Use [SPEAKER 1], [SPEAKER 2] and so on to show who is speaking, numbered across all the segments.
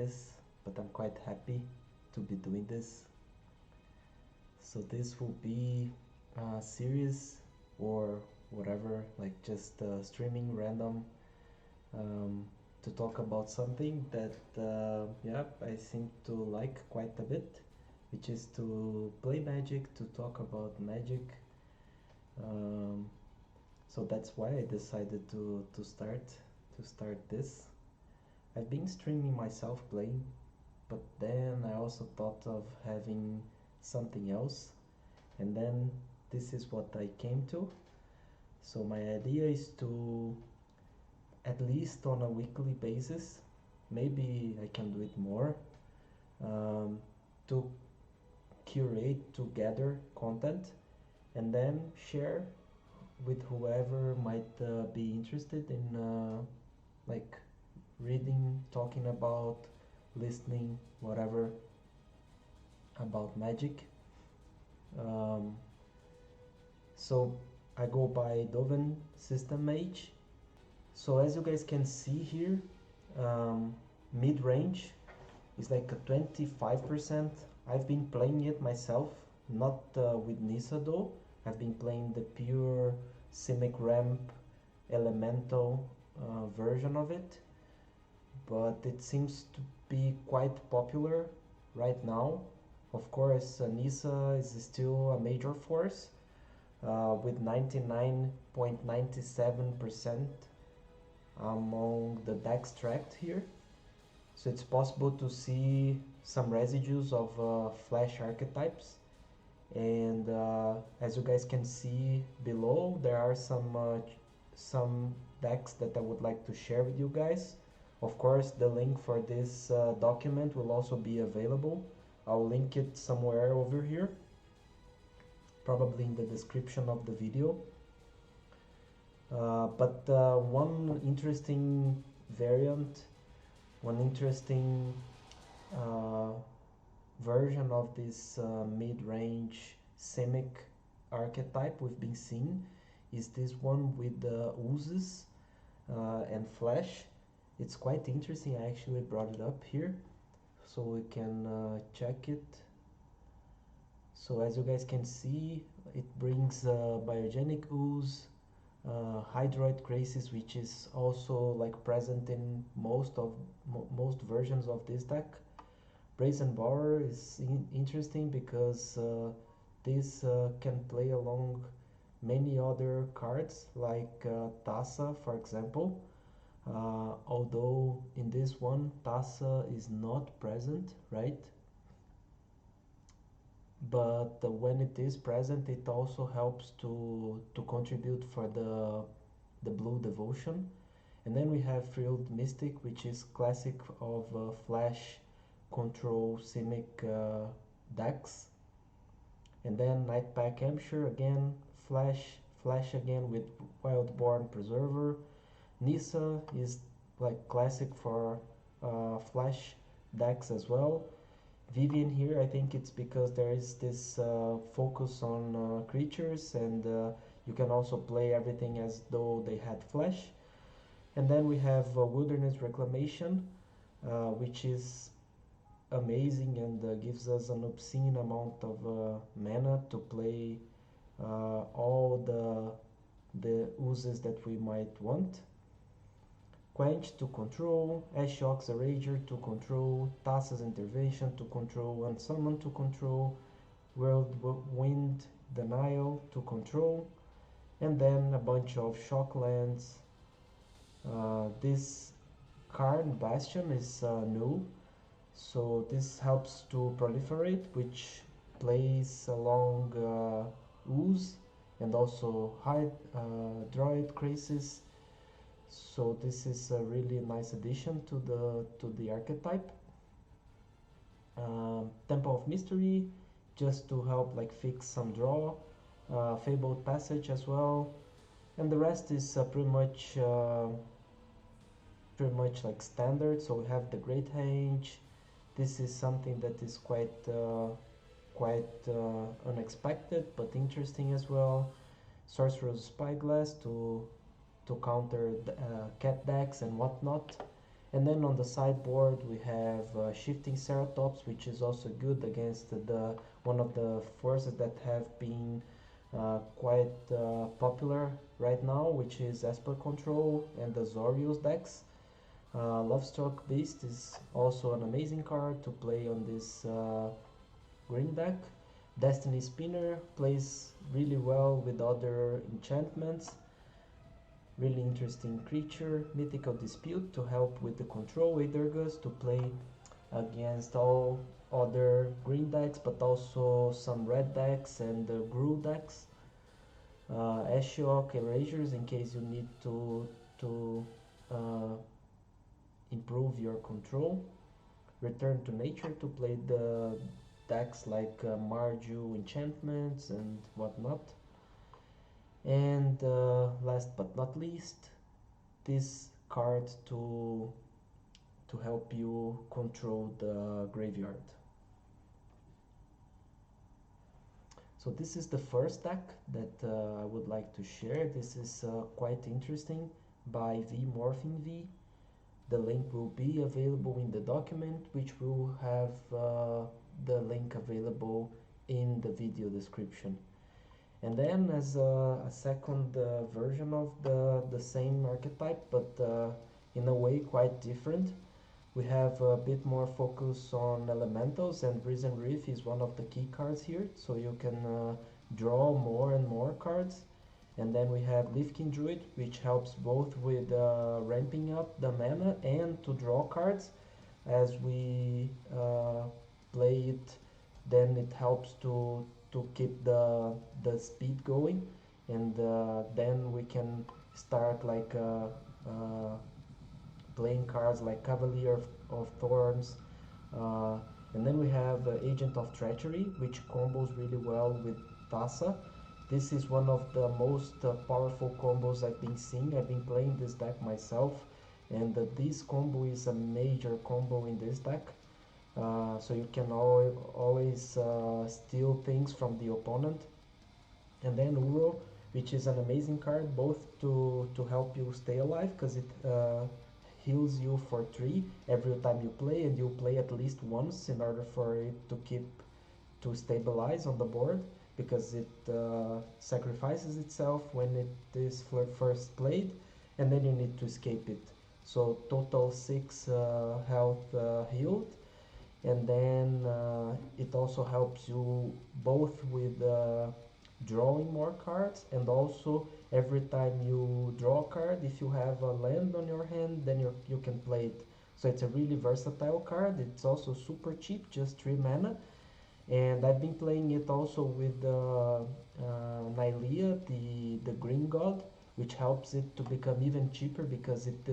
[SPEAKER 1] this, but I'm quite happy to be doing this. So this will be a series or whatever, like just streaming random um, to talk about something that yeah, I seem to like quite a bit, which is to play Magic, to talk about Magic. Um, so that's why I decided to start this. I've been streaming myself playing, but then I also thought of having something else, and then this is what I came to. So my idea is to, at least on a weekly basis, maybe I can do it more, um, to curate, to gather content, and then share with whoever might be interested in like reading, talking about, listening, whatever about Magic. Um, so I go by Doven System Mage. So as you guys can see here, mid-range is like a 25%. I've been playing it myself, not with Nisa though. I've been playing the pure Simic Ramp Elemental version of it, but it seems to be quite popular right now. Of course, Nisa is still a major force with 99.97% among the decks tracked here. So it's possible to see some residues of flash archetypes. And as you guys can see below, there are some decks that I would like to share with you guys. Of course, the link for this document will also be available. I'll link it somewhere over here, probably in the description of the video. But one interesting variant, one interesting uh, version of this mid-range Simic archetype we've been seeing is this one with the oozes and flash. It's quite interesting. I actually brought it up here so we can check it. So as you guys can see, it brings biogenic ooze, hydroid crisis, which is also like present in most versions of this deck. Brazen Bower is interesting because this can play along many other cards like Tassa, for example. Although in this one Tassa is not present, right? But when it is present, it also helps to contribute for the blue devotion. And then we have Frilled Mystic, which is classic of flash control Simic decks. And then Nightpack Hampshire again, flash again with Wildborn Preserver. Nissa is like classic for flash decks as well. Vivian here, I think it's because there is this focus on creatures, and you can also play everything as though they had flash. And then we have Wilderness Reclamation, which is amazing and gives us an obscene amount of mana to play all the oozes that we might want. Quench to control, Ashok the Rager to control, Tassa's Intervention to control, Unsummon to control, Whirlwind Denial to control, and then a bunch of Shocklands. This Karn Bastion is new, so this helps to proliferate, which plays along Ooze and also Droid Crisis. So this is a really nice addition to the archetype. Temple of Mystery, just to help like fix some draw. Fabled Passage as well, and the rest is pretty much like standard. So we have the Great Henge. This is something that is quite unexpected but interesting as well. Sorcerer's Spyglass to counter cat decks and whatnot. And then on the sideboard we have Shifting Ceratops, which is also good against the one of the forces that have been quite popular right now, which is Esper Control and the Zorius decks. Lovestruck Beast is also an amazing card to play on this green deck. Destiny Spinner plays really well with other enchantments. Really interesting creature. Mythical Dispute to help with the control. Aethergus to play against all other green decks, but also some red decks and Gruul decks. Ashiok Erasures in case you need to uh, improve your control. Return to Nature to play the decks like Marju enchantments and whatnot. And last but not least, this card to help you control the graveyard. So this is the first deck that I would like to share. This is quite interesting, by V Morphing V. The link will be available in the document, which will have the link available in the video description. And then as a second version of the same archetype, but in a way quite different, we have a bit more focus on elementals, and Risen Reef is one of the key cards here, so you can draw more and more cards. And then we have Leafkin Druid, which helps both with ramping up the mana and to draw cards. As we play it, then it helps to keep the speed going, and then we can start like playing cards like Cavalier of Thorns. And then we have Agent of Treachery, which combos really well with Tassa. This is one of the most powerful combos I've been seeing. I've been playing this deck myself, and this combo is a major combo in this deck. So you can always steal things from the opponent. And then Uro, which is an amazing card, both to help you stay alive, because it heals you for 3 every time you play, and you play at least once in order for it to stabilize on the board, because it sacrifices itself when it is first played, and then you need to escape it. So total 6 health healed, and then it also helps you both with drawing more cards, and also every time you draw a card, if you have a land on your hand, then you can play it. So it's a really versatile card. It's also super cheap, just 3 mana. And I've been playing it also with Nylea, the green god, which helps it to become even cheaper, because it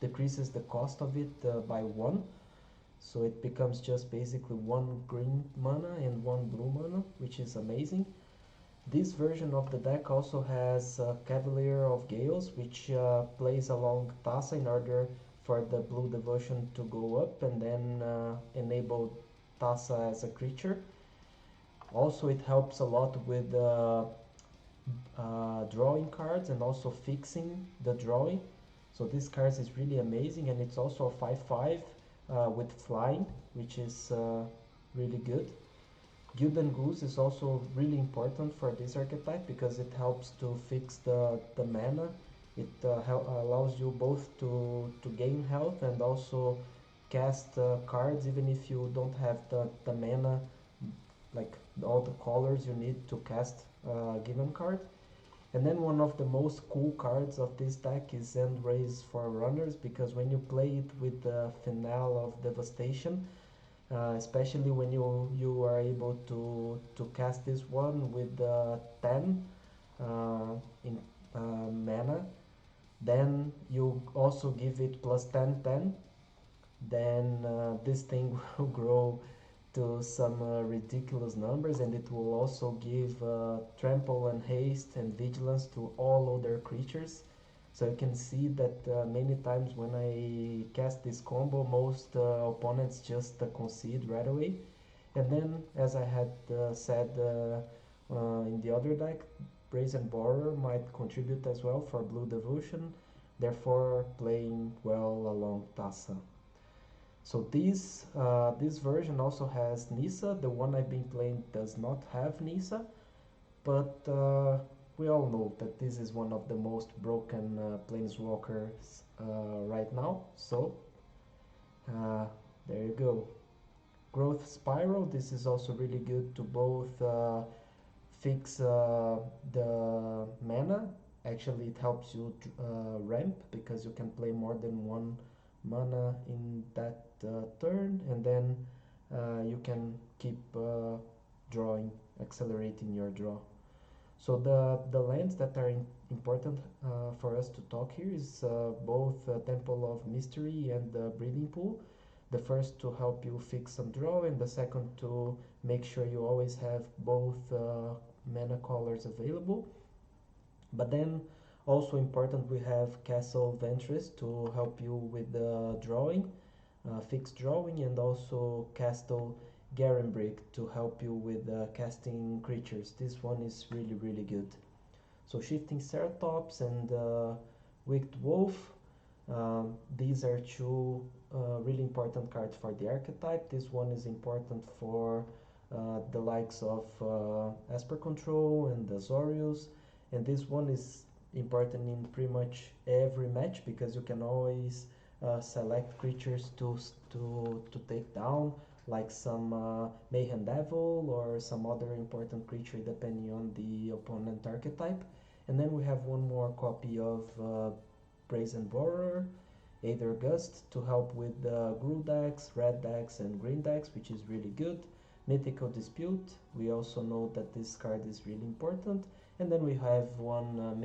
[SPEAKER 1] decreases the cost of it by 1. So it becomes just basically 1 green mana and 1 blue mana, which is amazing. This version of the deck also has Cavalier of Gales, which plays along Tassa in order for the blue devotion to go up, and then enable Tassa as a creature. Also, it helps a lot with drawing cards and also fixing the drawing. So this card is really amazing, and it's also a 5/5 with flying, which is really good. Gildan Goose is also really important for this archetype, because it helps to fix the mana. It allows you both to gain health and also cast cards even if you don't have the mana, like all the colors you need to cast a given card. And then one of the most cool cards of this deck is Endrace for Runners, because when you play it with the Finale of Devastation, especially when you are able to cast this one with 10 in mana, then you also give it plus 10/10, then this thing will grow to some ridiculous numbers, and it will also give trample and haste and vigilance to all other creatures. So you can see that many times when I cast this combo, most opponents just concede right away. And then, as I had said in the other deck, Brazen Borer might contribute as well for Blue Devotion. therefore playing well along Tassa. So this version also has Nissa. The one I've been playing does not have Nissa, but we all know that this is one of the most broken planeswalkers right now. So uh, there you go. Growth Spiral. This is also really good to both fix the mana. Actually, it helps you ramp because you can play more than one mana in that turn, and then you can keep drawing, accelerating your draw. So the lands that are important for us to talk here is both Temple of Mystery and Breeding Pool. The first to help you fix some draw, and the second to make sure you always have both mana colors available. But then also important, we have Castle Ventress to help you with the drawing, fixed drawing, and also Castle Garenbrick to help you with casting creatures. This one is really good. So Shifting Ceratops and Wicked Wolf, these are two really important cards for the archetype. This one is important for the likes of Esper Control and Azorius, and this one is important in pretty much every match because you can always select creatures to take down, like some Mayhem Devil or some other important creature depending on the opponent archetype. And then we have one more copy of Brazen Borer, Aether Gust to help with the Grul decks, red decks, and green decks, which is really good. Mythical Dispute, we also know that this card is really important. And then we have one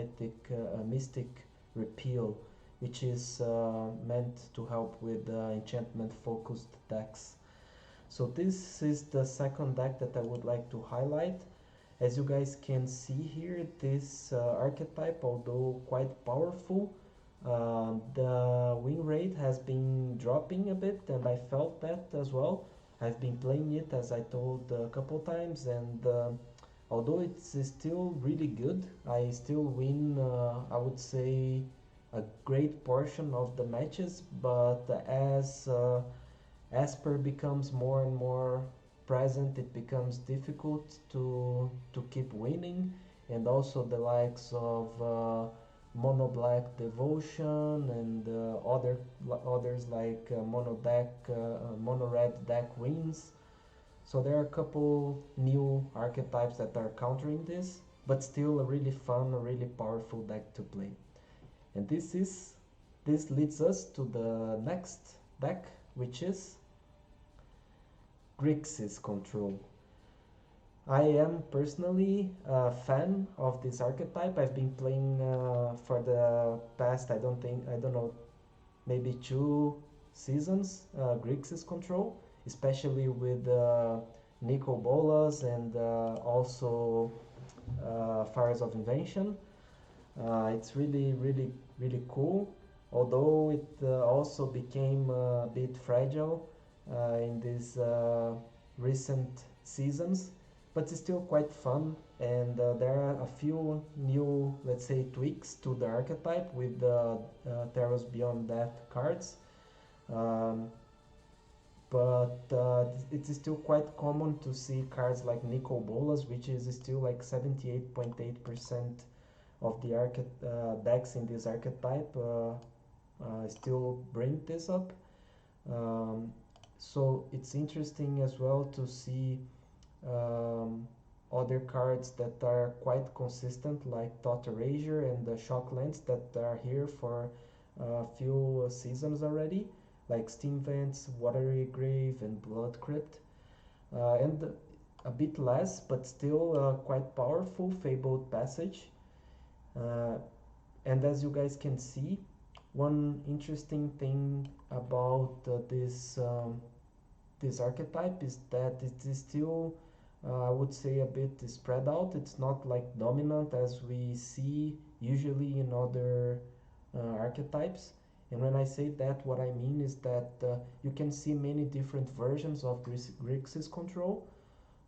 [SPEAKER 1] Mystic Repeal, which is meant to help with enchantment focused decks. So this is the second deck that I would like to highlight. As you guys can see here, this archetype, although quite powerful, the win rate has been dropping a bit, and I felt that as well. I've been playing it, as I told a couple times, and although it's still really good, I still win, I would say, a great portion of the matches, but as Esper becomes more and more present, it becomes difficult to keep winning, and also the likes of Mono Black Devotion and others like Mono Red deck wins. So there are a couple new archetypes that are countering this, but still a really fun, a really powerful deck to play. And this leads us to the next deck, which is Grixis Control. I am personally a fan of this archetype. I've been playing for the past, I don't know, maybe 2 seasons, Grixis Control, especially with Nicol Bolas and also Fires of Invention. It's really cool, although it also became a bit fragile in these recent seasons, but it's still quite fun, and there are a few new, let's say, tweaks to the archetype with the Taros Beyond Death cards. But it is still quite common to see cards like Nicol Bolas, which is still like 78.8% of the decks in this archetype still bring this up. So it's interesting as well to see other cards that are quite consistent, like Thought Erasure and the Shocklands that are here for a few seasons already, like Steam Vents, Watery Grave, and Blood Crypt. And a bit less, but still quite powerful, Fabled Passage. And as you guys can see, one interesting thing about this archetype is that it is still, I would say, a bit spread out. It's not like dominant as we see usually in other archetypes. And when I say that, what I mean is that you can see many different versions of Grixis Control.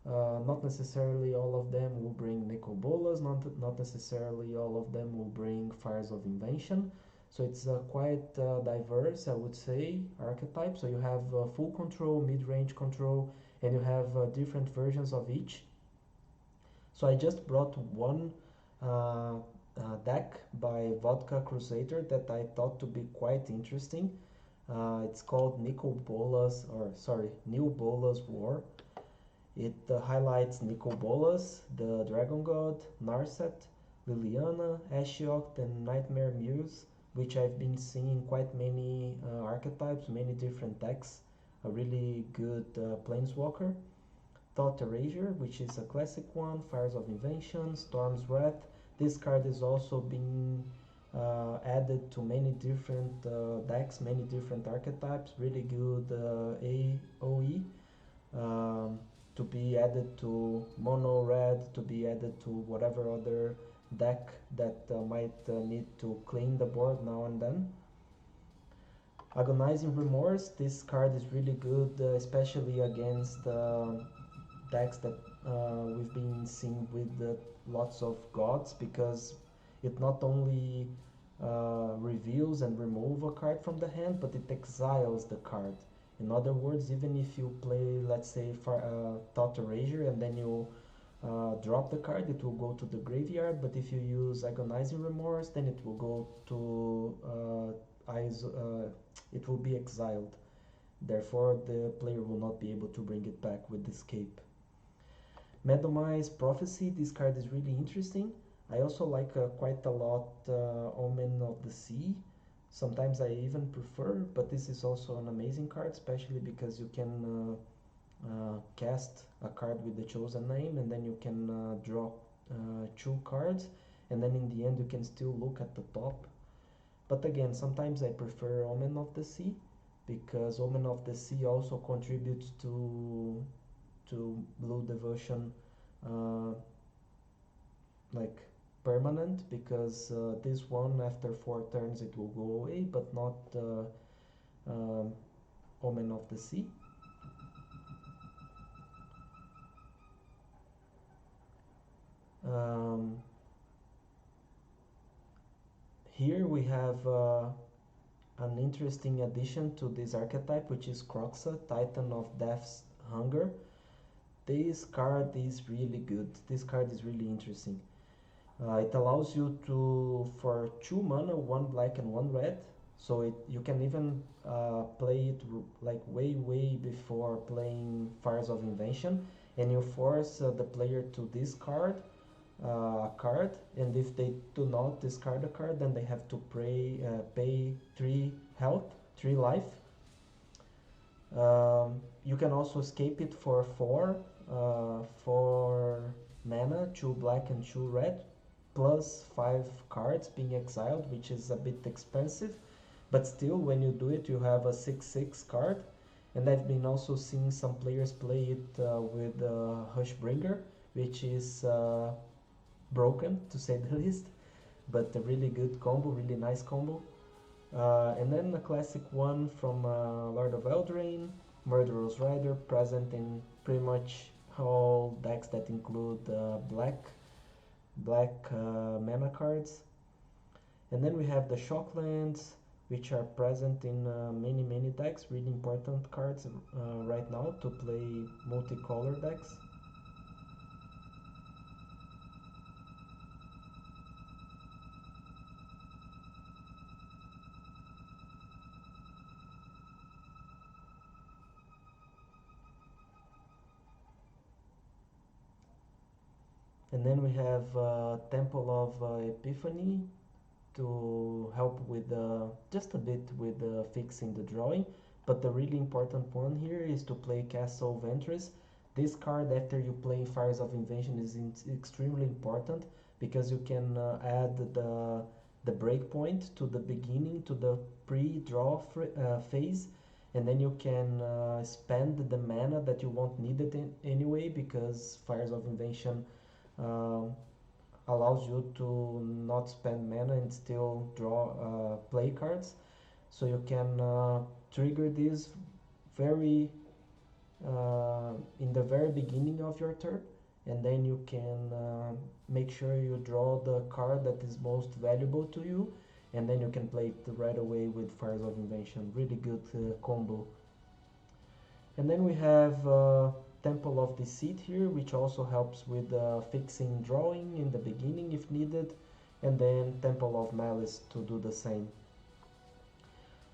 [SPEAKER 1] Not necessarily all of them will bring Nicol Bolas, not necessarily all of them will bring Fires of Invention. So it's quite diverse, I would say, archetype. So you have full control, mid-range control, and you have different versions of each. So I just brought one deck by Vodka Crusader that I thought to be quite interesting. It's called New Bola's War. It highlights Nicol Bolas, the Dragon God, Narset, Liliana, Ashiok, and Nightmare Muse, which I've been seeing quite many archetypes, many different decks. A really good Planeswalker. Thought Erasure, which is a classic one, Fires of Invention, Storm's Wrath. This card is also being added to many different decks, many different archetypes, really good AOE. Um, to be added to mono red, to be added to whatever other deck that might need to clean the board now and then. Agonizing Remorse, this card is really good, especially against decks that we've been seeing with lots of gods, because it not only reveals and remove a card from the hand, but it exiles the card. In other words, even if you play, let's say, Thought Erasure and then you drop the card, it will go to the graveyard. But if you use Agonizing Remorse, then it will go to it will be exiled. Therefore, the player will not be able to bring it back with escape. Medomai's Prophecy, this card is really interesting. I also like quite a lot Omen of the Sea. Sometimes I even prefer, but this is also an amazing card, especially because you can cast a card with the chosen name, and then you can draw 2 cards, and then in the end you can still look at the top. But again, sometimes I prefer Omen of the Sea, because Omen of the Sea also contributes to Blue Devotion like permanent, because this one after 4 turns it will go away, but not Omen of the Sea. Here we have an interesting addition to this archetype, which is Croxa, Titan of Death's Hunger. This card is really good. This card is really interesting. It allows you to, for 2 mana, 1 black and 1 red. So you can even play it like way before playing Fires of Invention, and you force the player to discard a card, and if they do not discard a card, then they have to pay 3 health, 3 life. You can also escape it for 4 mana, 2 black and 2 red, plus 5 cards being exiled, which is a bit expensive, but still when you do it you have a 6/6 card. And I've been also seeing some players play it with Hushbringer, which is broken to say the least, but a really good combo, really nice combo. And then a classic one from Lord of Eldraine, Murderous Rider, present in pretty much all decks that include black mana cards. And then we have the Shocklands, which are present in many decks, really important cards right now to play multicolor decks. And then we have Temple of Epiphany to help with just a bit with fixing the drawing. But the really important one here is to play Castle Ventress. This card, after you play Fires of Invention, is extremely important, because you can add the breakpoint to the beginning, to the pre-draw phase, and then you can spend the mana that you won't need it anyway, because Fires of Invention um, allows you to not spend mana and still draw play cards. So you can trigger this very in the very beginning of your turn, and then you can make sure you draw the card that is most valuable to you, and then you can play it right away with Fires of Invention. Really good combo. And then we have Temple of Deceit here, which also helps with fixing drawing in the beginning if needed, and then Temple of Malice to do the same.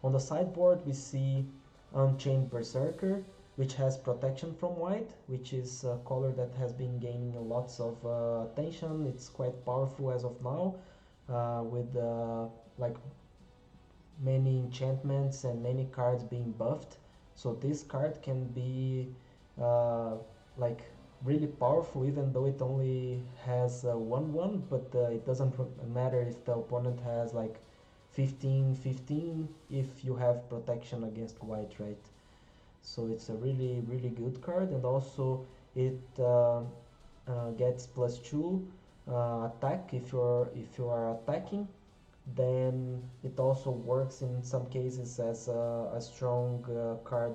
[SPEAKER 1] On the sideboard we see Unchained Berserker, which has protection from white, which is a color that has been gaining lots of attention. It's quite powerful as of now, with like many enchantments and many cards being buffed. So this card can be like really powerful, even though it only has 1/1, but it doesn't matter if the opponent has like 15/15 if you have protection against white, right? So it's a really good card, and also it gets +2 attack if you are attacking. Then it also works in some cases as a strong card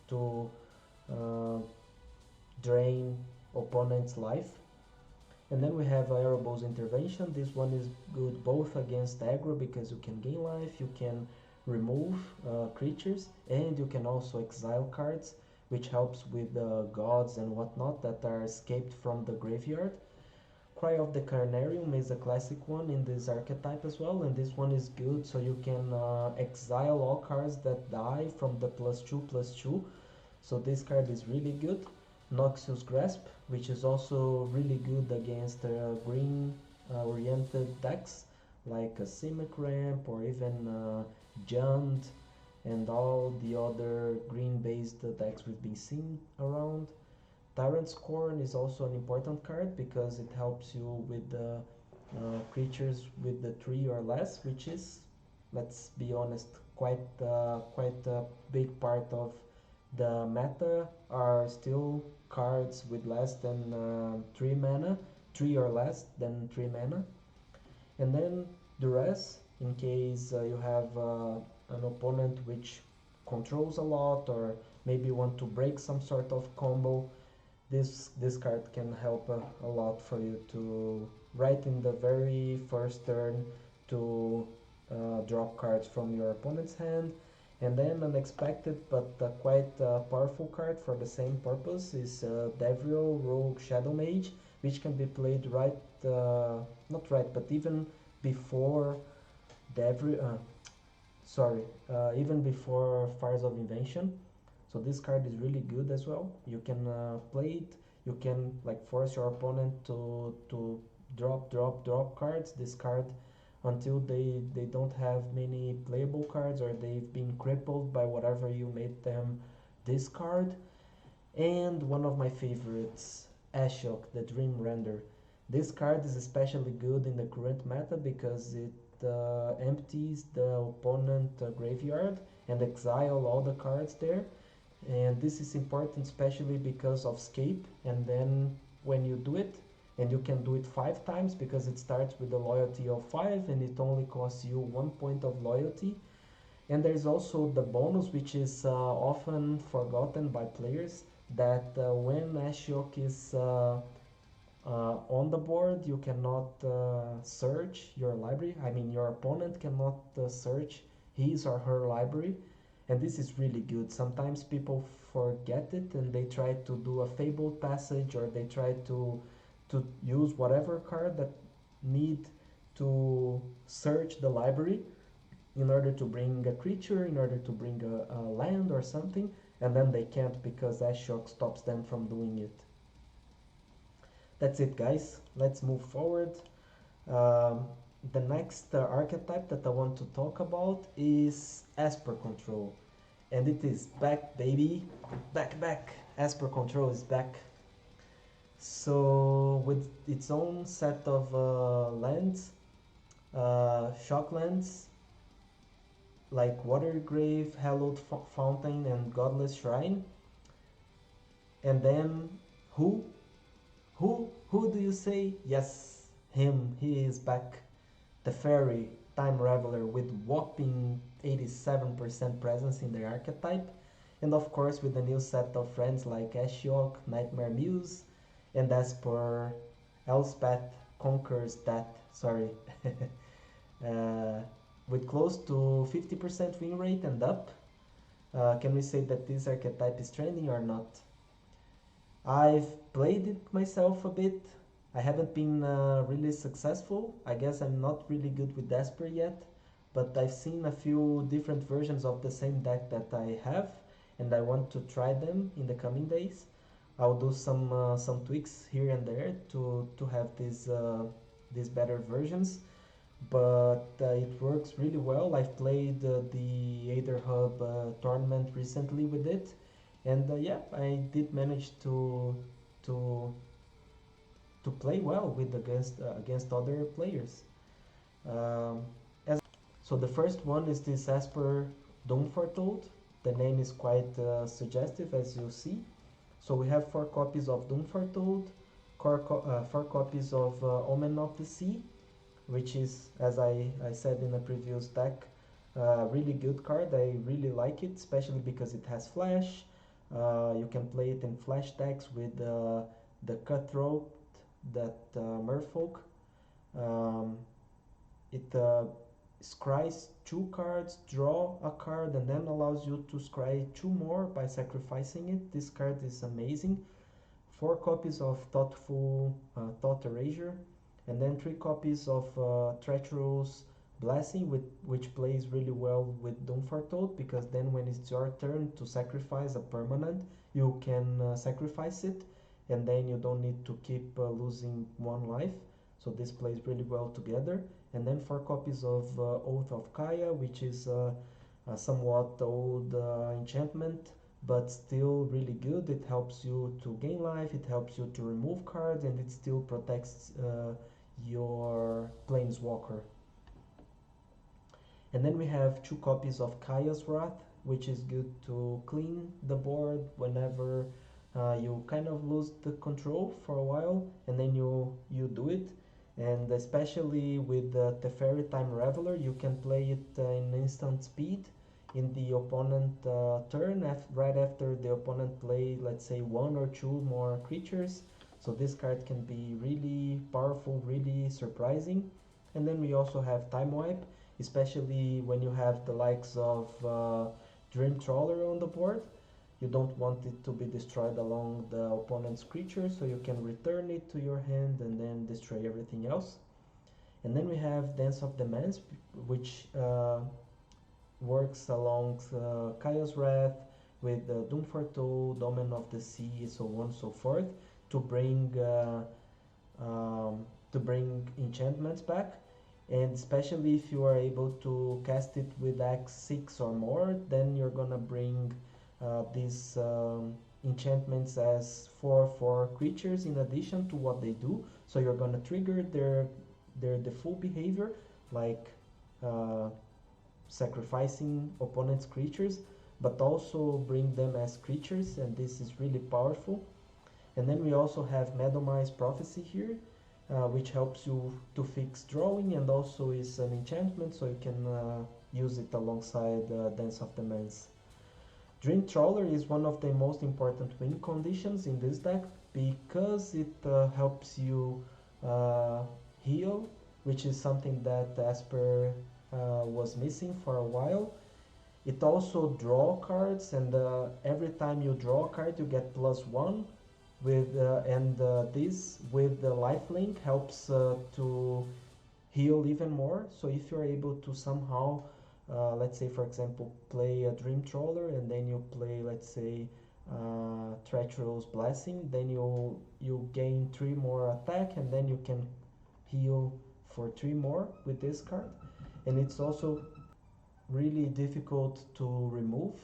[SPEAKER 1] to drain opponent's life. And then we have Erebos Intervention. This one is good both against aggro because you can gain life, you can remove creatures, and you can also exile cards, which helps with gods and whatnot that are escaped from the graveyard. Cry of the Carnarium is a classic one in this archetype as well, and this one is good, so you can exile all cards that die from the +2/+2. So this card is really good. Noxious Grasp, which is also really good against green oriented decks like a Simic Ramp or even Jund and all the other green based decks we've been seeing around. Tyrant's Scorn is also an important card because it helps you with the creatures with the 3 or less, which is, let's be honest, quite a big part of the meta are still cards with less than 3 mana, 3 or less than 3 mana. And then Duress, in case you have an opponent which controls a lot, or maybe want to break some sort of combo. This card can help a lot for you to, right in the very first turn, to drop cards from your opponent's hand. And then unexpected but quite powerful card for the same purpose is Devriel Rogue Shadow Mage, which can be played right, not right, but even before even before Fires of Invention. So this card is really good as well. You can play it. You can like force your opponent to drop cards. This card until they don't have many playable cards or they've been crippled by whatever you made them discard. And one of my favorites, Ashok, the Dream Render. This card is especially good in the current meta because it empties the opponent graveyard and exile all the cards there. And this is important especially because of Scape, and then when you do it, and you can do it 5 times because it starts with a loyalty of 5 and it only costs you 1 point of loyalty. And there's also the bonus, which is often forgotten by players, that when Ashiok is on the board, you cannot search your library. I mean, your opponent cannot search his or her library. And this is really good. Sometimes people forget it and they try to do a Fabled Passage, or they try to use whatever card that need to search the library in order to bring a creature, in order to bring a land or something, and then they can't because Ashok stops them from doing it. That's it, guys. Let's move forward. The next archetype that I want to talk about is Esper Control. And it is back, baby. Back. Esper Control is back. So with its own set of lands, shock lands, like Watergrave, Hallowed Fountain, and Godless Shrine. And then who do you say? Yes, him. He is back. The Fairy, Time Raveler, with whopping 87% presence in the archetype. And of course with a new set of friends like Ashiok, Nightmare Muse, and as per Elspeth Conquers That, sorry. with close to 50% win rate and up. Can we say that this archetype is trending or not? I've played it myself a bit. I haven't been really successful. I guess I'm not really good with Esper yet, but I've seen a few different versions of the same deck that I have, and I want to try them in the coming days. I'll do some tweaks here and there to have these better versions, but it works really well. I've played the Aether Hub tournament recently with it, and yeah, I did manage to to play well with against other players. Um, as so, the first one is this Asper Doomfortold. The name is quite suggestive, as you see. So we have 4 copies of Doomfortold, 4 copies of Omen of the Sea, which is, as I said in a previous deck, a really good card. I really like it, especially because it has flash. You can play it in flash decks with the Cutthroat, that Merfolk. Um, it scries 2 cards, draw a card, and then allows you to scry 2 more by sacrificing it. This card is amazing. 4 copies of Thought Erasure, and then 3 copies of Treacherous Blessing, which plays really well with Doomfortold, because then when it's your turn to sacrifice a permanent, you can sacrifice it, and then you don't need to keep losing 1 life. So this plays really well together. And then 4 copies of Oath of Kaya, which is a somewhat old enchantment, but still really good. It helps you to gain life, it helps you to remove cards, and it still protects your Planeswalker. And then we have 2 copies of Kaya's Wrath, which is good to clean the board whenever you kind of lose the control for a while, and then you do it. And especially with the Teferi Time Reveler, you can play it in instant speed in the opponent turn, right after the opponent play, let's say, 1 or 2 more creatures. So this card can be really powerful, really surprising. And then we also have Time Wipe, especially when you have the likes of Dream Trawler on the board. You don't want it to be destroyed along the opponent's creature, so you can return it to your hand and then destroy everything else. And then we have Dance of Demands, which works along Chaos Wrath with Doomfortold, Omen of the Sea, so on and so forth, to bring enchantments back. And especially if you are able to cast it with X6 or more, then you're gonna bring these enchantments as 4/4 creatures in addition to what they do. So you're gonna trigger their default behavior, like sacrificing opponent's creatures, but also bring them as creatures, and this is really powerful. And then we also have Medomai's Prophecy here, which helps you to fix drawing, and also is an enchantment, so you can use it alongside Dance of Demands. Dream Trawler is one of the most important win conditions in this deck, because it helps you heal, which is something that Asper was missing for a while. It also draw cards, and every time you draw a card you get +1 with and this with the lifelink helps to heal even more. So if you're able to somehow let's say, for example, play a Dream Trawler, and then you play, let's say, Treacherous Blessing, then you gain 3 more attack, and then you can heal for 3 more with this card. And it's also really difficult to remove,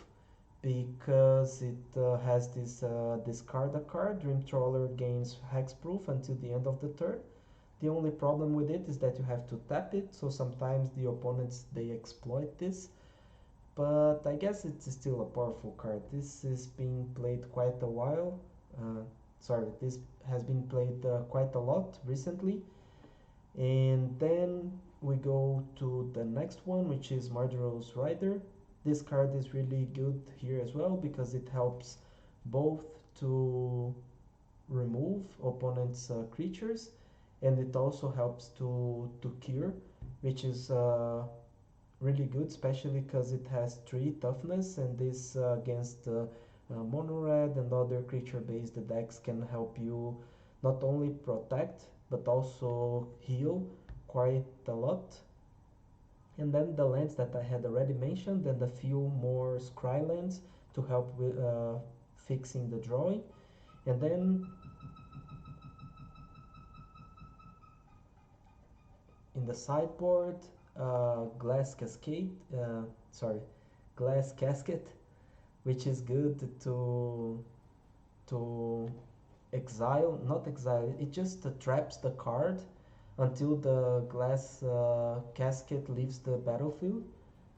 [SPEAKER 1] because it has this discard a card. Dream Trawler gains hexproof until the end of the turn. The only problem with it is that you have to tap it, so sometimes the opponents, they exploit this, but I guess it's still a powerful card. This is being played quite a while. This has been played quite a lot recently. And then we go to the next one, which is Murderous Rider. This card is really good here as well, because it helps both to remove opponent's creatures, and it also helps to cure, which is really good, especially because it has 3 toughness, and this against mono red and other creature based decks can help you not only protect but also heal quite a lot. And then the lands that I had already mentioned, and a few more scry lands to help with fixing the drawing. And then in the sideboard, glass cascade, sorry, glass casket, which is good to exile, not exile, it just traps the card until the glass casket leaves the battlefield.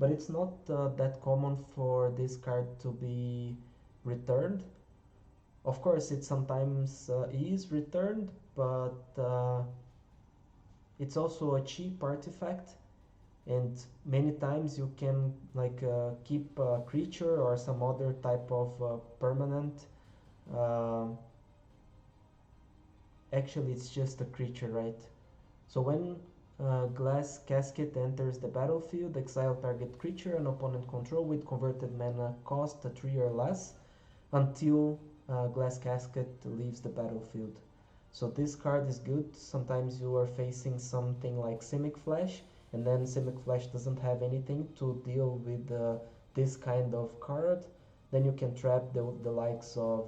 [SPEAKER 1] But it's not that common for this card to be returned. Of course, it sometimes is returned, but it's also a cheap artifact, and many times you can like keep a creature or some other type of permanent. Um Actually, it's just a creature, right? So when Glass Casket enters the battlefield, exile target creature and opponent control with converted mana cost 3 or less until Glass Casket leaves the battlefield. So this card is good. Sometimes you are facing something like Simic Flash, and then Simic Flash doesn't have anything to deal with this kind of card. Then you can trap the likes of,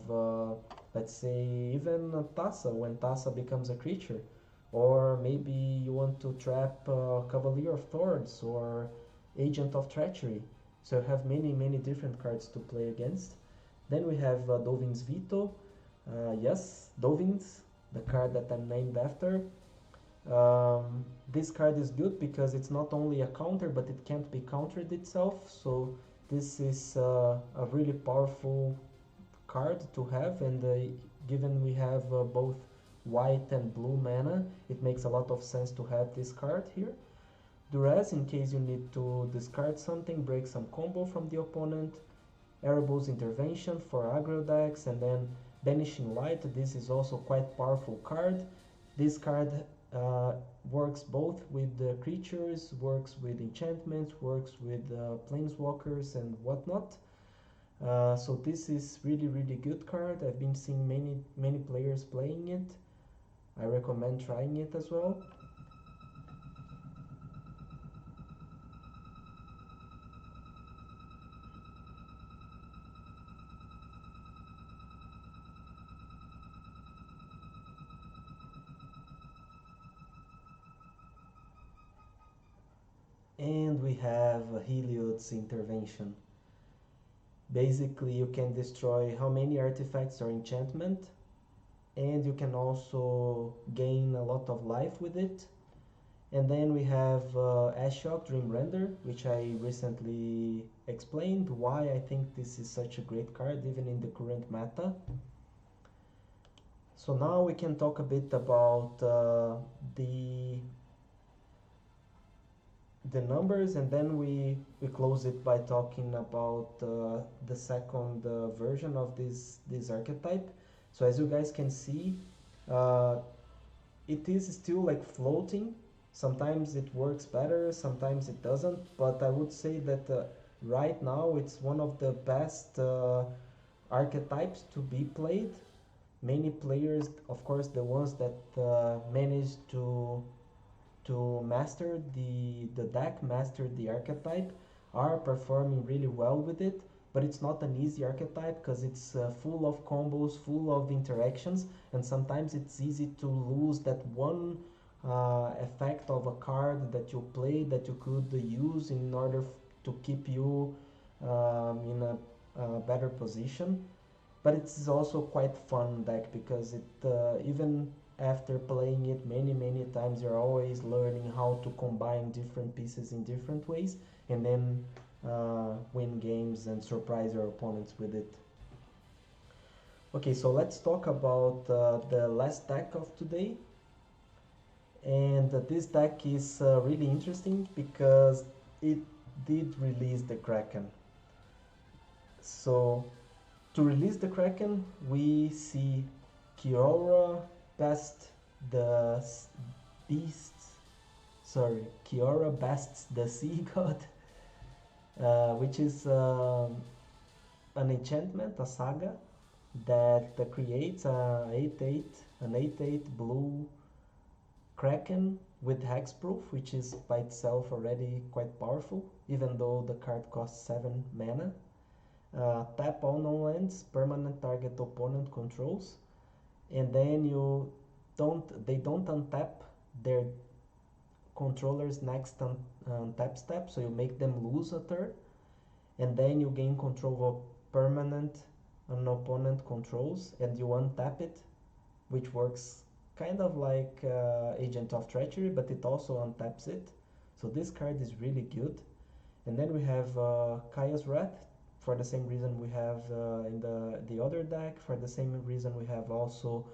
[SPEAKER 1] let's say, even Tassa, when Tassa becomes a creature. Or maybe you want to trap Cavalier of Thorns or Agent of Treachery. So you have many different cards to play against. Then we have Dovin's Veto. Yes, Dovin's, the card that I'm named after. This card is good because it's not only a counter, but it can't be countered itself. So this is a really powerful card to have, and given we have both white and blue mana, it makes a lot of sense to have this card here. Durez, in case you need to discard something, break some combo from the opponent. Erebos Intervention for aggro decks, and then Banishing Light. This is also quite powerful card. This card works both with the creatures, works with enchantments, works with planeswalkers and whatnot. So this is really good card. I've been seeing many players playing it. I recommend trying it as well. And we have Heliod's Intervention. Basically, you can destroy how many artifacts or enchantment, and you can also gain a lot of life with it. And then we have Ashiok Dream Render, which I recently explained why I think this is such a great card even in the current meta. So now we can talk a bit about the numbers, and then we close it by talking about the second version of this archetype. So as you guys can see, it is still like floating. Sometimes it works better, sometimes it doesn't, but I would say that right now it's one of the best archetypes to be played. Many players, of course the ones that managed to master the deck, master the archetype, are performing really well with it. But it's not an easy archetype because it's full of combos, full of interactions, and sometimes it's easy to lose that one effect of a card that you play that you could use in order to keep you in a better position. But it's also quite fun deck because it even after playing it many times, you're always learning how to combine different pieces in different ways, and then win games and surprise your opponents with it. Okay, so let's talk about the last deck of today. And this deck is really interesting because it did release the Kraken. So to release the Kraken, we see Kiora Best the Beasts. Sorry, Kiora Bests the Sea God. which is an enchantment, a saga that creates an 8/8 blue Kraken with hexproof, which is by itself already quite powerful, even though the card costs 7 mana. Tap all non-lands permanent target opponent controls, and then they don't untap their controller's next untap step, so you make them lose a turn, and then you gain control of permanent an opponent controls, and you untap it, which works kind of like Agent of Treachery, but it also untaps it. So this card is really good. And then we have Kaya's Wrath, for the same reason we have in the other deck. For the same reason we have also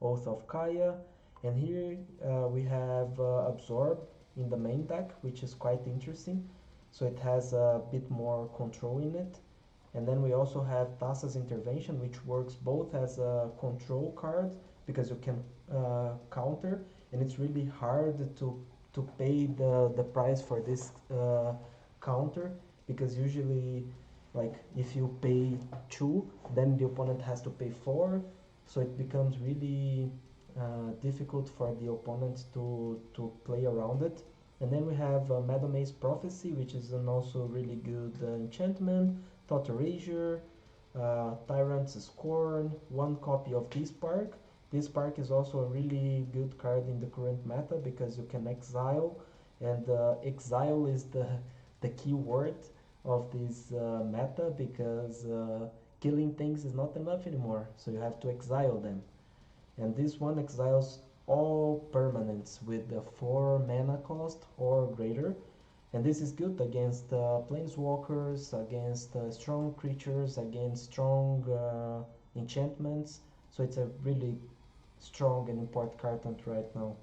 [SPEAKER 1] Oath of Kaya. And here we have Absorb in the main deck, which is quite interesting. So it has a bit more control in it. And then we also have Thassa's Intervention, which works both as a control card, because you can counter, and it's really hard to pay the price for this counter, because usually, like, if you pay 2, then the opponent has to pay 4, so it becomes really difficult for the opponent to play around it. And then we have Madame May's Prophecy, which is an also really good enchantment. Thought Erasure, Tyrant's Scorn, 1 copy of this Spark. This Spark is also a really good card in the current meta, because you can exile, and exile is the key word of this meta, because killing things is not enough anymore, so you have to exile them. And this one exiles all permanents with the 4 mana cost or greater, and this is good against planeswalkers, against strong creatures, against strong enchantments, so it's a really strong and important card right now.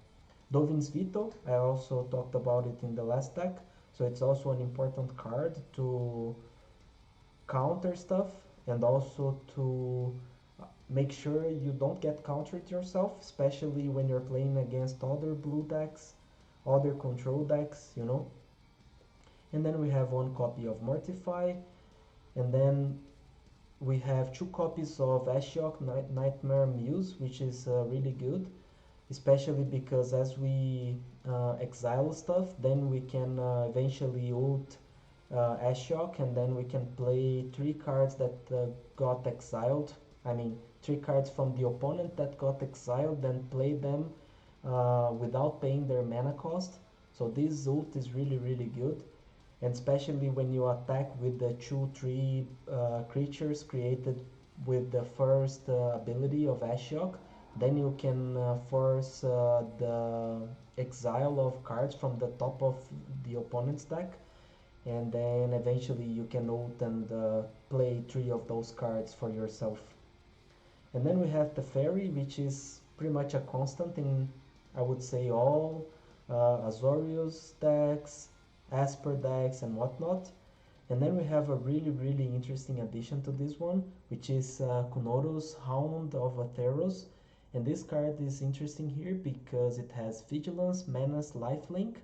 [SPEAKER 1] Dovin's Veto, I also talked about it in the last deck, so it's also an important card to counter stuff, and also to make sure you don't get countered yourself, especially when you're playing against other blue decks, other control decks, you know. And then we have 1 copy of Mortify, and then we have 2 copies of Ashiok Nightmare Muse, which is really good, especially because as we exile stuff, then we can eventually ult Ashiok, and then we can play 3 cards that got exiled. I mean, 3 cards from the opponent that got exiled, then play them without paying their mana cost. So this ult is really, really good. And especially when you attack with the 2/3 creatures created with the first ability of Ashiok, then you can force the exile of cards from the top of the opponent's deck, and then eventually you can ult and play 3 of those cards for yourself. And then we have the Fairy, which is pretty much a constant in, I would say, all Azorius decks, Asper decks, and whatnot. And then we have a really, really interesting addition to this one, which is Kunoro's Hound of Atheros. And this card is interesting here because it has Vigilance, Menace, Lifelink.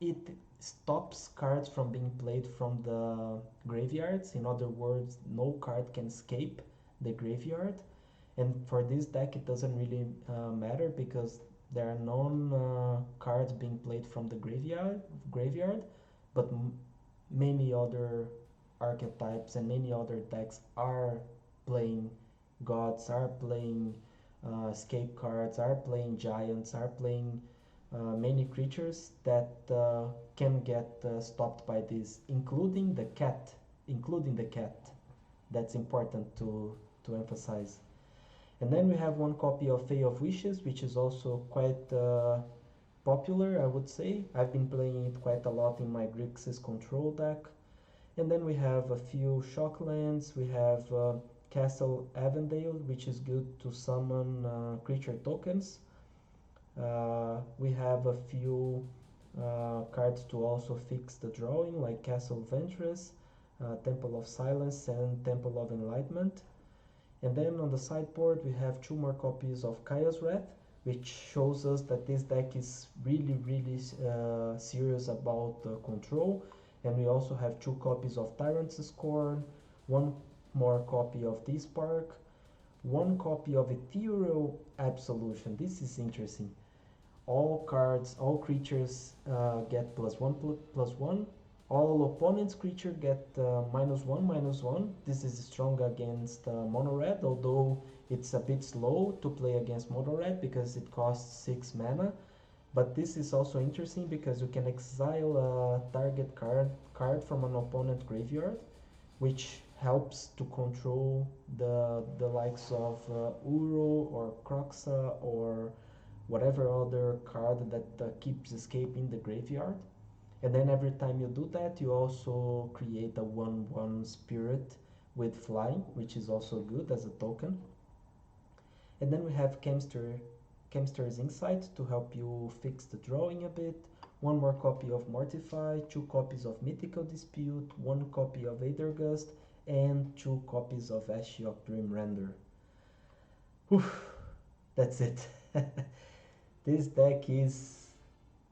[SPEAKER 1] It stops cards from being played from the graveyards. In other words, no card can escape the graveyard. And for this deck, it doesn't really matter, because there are no cards being played from the graveyard, but many other archetypes and many other decks are playing gods, are playing escape cards, are playing giants, are playing many creatures that can get stopped by this, including the cat. That's important to emphasize. And then we have 1 copy of Fae of Wishes, which is also quite popular, I would say. I've been playing it quite a lot in my Grixis control deck. And then we have a few Shocklands. We have Castle Avondale, which is good to summon creature tokens. We have a few cards to also fix the drawing, like Castle Ventress, Temple of Silence, and Temple of Enlightenment. And then on the sideboard we have 2 more copies of Kaya's Wrath, which shows us that this deck is really, really serious about control, And we also have 2 copies of Tyrant's Scorn, 1 more copy of this Spark, 1 copy of Ethereal Absolution. This is interesting. All cards, all creatures get +1/+1. All opponent's creature get -1/-1. This is strong against mono red, although it's a bit slow to play against mono red because it costs 6 mana. But this is also interesting because you can exile a target card from an opponent graveyard, which helps to control the likes of Uro or Croxa or whatever other card that keeps escaping the graveyard. And then every time you do that, you also create a 1/1 spirit with flying, which is also good as a token. And then we have Chemster's Insight to help you fix the drawing a bit. 1 more copy of Mortify, 2 copies of Mythical Dispute, 1 copy of Aethergust, and 2 copies of Ashiok Dream Render. Whew, that's it. This deck is...